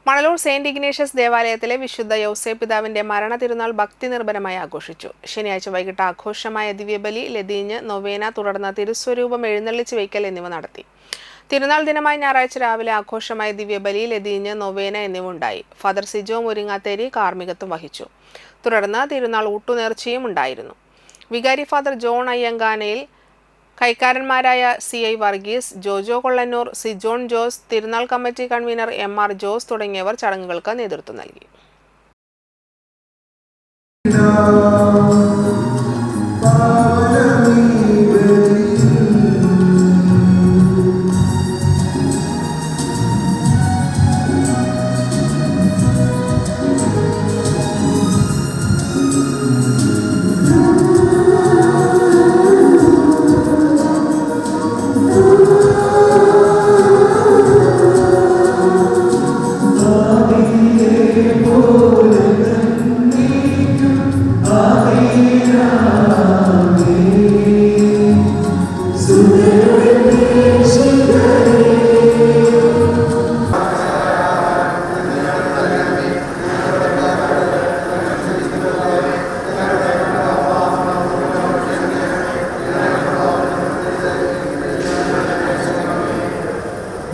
Manalur Saint Ignatius ദേവാലയത്തിലെ വിശുദ്ധ യൗസേപ്പ് പിതാവിന്റെ മരണ തിരുനാൾ ഭക്തി നിർഭരമായി ആഘോഷിച്ചു. ശനിയാഴ്ച വൈകിട്ട് ആഘോഷമായ ദിവ്യബലി, ലതീഞ്ഞ്, നൊവേന, തുടർന്ന് തിരുസ്വരൂപം എഴുന്നള്ളിച്ച് വയ്ക്കൽ എന്നിവ നടത്തി. തിരുനാൾ ദിനമായ ഞായറാഴ്ച രാവിലെ ആഘോഷമായ ദിവ്യബലി, ലതീഞ്ഞ്, നൊവേന എന്നിവ ഉണ്ടായി. ഫാദർ സിജോ മുരിങ്ങാത്തേരി കാർമ്മികത്വം വഹിച്ചു. തുടർന്ന് തിരുനാൾ ഊട്ടുനേർച്ചയും ഉണ്ടായിരുന്നു. വികാരി ഫാദർ ജോൺ അയ്യങ്കാനയിൽ, കൈക്കാരന്മാരായ CI വർഗീസ്, ജോജോ കൊള്ളന്നൂർ, സിജോൺ ജോസ്, തിരുനാൾ കമ്മിറ്റി കൺവീനർ MR ജോസ് തുടങ്ങിയവർ ചടങ്ങുകൾക്ക് നേതൃത്വം നൽകി.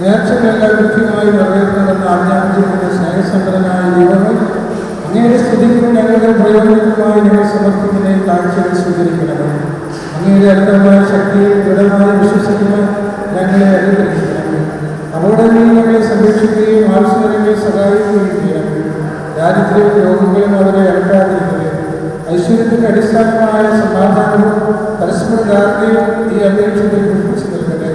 നേർച്ചകളെല്ലാം കൃത്യമായി നിറവേറ്റണമെന്ന് ആജ്ഞാപിച്ചിട്ടുള്ള സ്നേഹസമ്പന്നനായ ദൈവമേ, അങ്ങയുടെ സ്തുതിക്കും ഞങ്ങളുടെ പ്രയോജനവുമായി ഞങ്ങൾ സമർപ്പിക്കുന്ന കാഴ്ചകൾ സ്വീകരിക്കണമേ. അങ്ങയുടെ അനന്തമായ ശക്തിയിൽ ദൃഢമായി വിശ്വസിക്കുന്ന ഞങ്ങളെ അനുഗ്രഹിക്കണമേ. അപകടങ്ങളിൽ ഞങ്ങളെ സംരക്ഷിക്കുകയും ആവശ്യങ്ങളെ സഹായിക്കുകയും ചെയ്യണമേ. ദാരിദ്ര്യവും രോഗങ്ങളും അവരെ അകറ്റാതിരിക്കണമേ. ഐശ്വര്യത്തിൻ്റെ അടിസ്ഥാനമായ സമാധാനവും പരസ്പര ധാരണയും ഈ അന്തരീക്ഷത്തിൽ പുഷ്പിച്ചു നിൽക്കട്ടെ.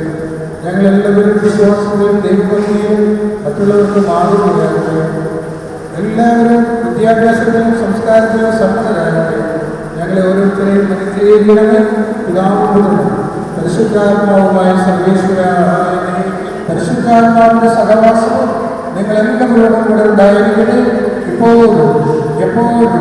ഞങ്ങളെല്ലാവരും വിശ്വാസത്തെയും ദൈവഭക്തിയും മറ്റുള്ളവർക്ക് മാതൃകയാകട്ടെ. എല്ലാവരും വിദ്യാഭ്യാസത്തിലും സംസ്കാരത്തിലും സമ്മതരാകട്ടെ. ഞങ്ങളെ ഓരോരുത്തരെയും അനുഗ്രഹിക്കണമേ. പിതാവും പരിശുദ്ധാത്മാവുമായ സർവേശ്വര, പരിശുദ്ധാത്മാവിന്റെ സഹവാസവും നിങ്ങളെല്ലാവരോടും കൂടെ ഉണ്ടായിരിക്കട്ടെ, ഇപ്പോഴും എപ്പോഴും.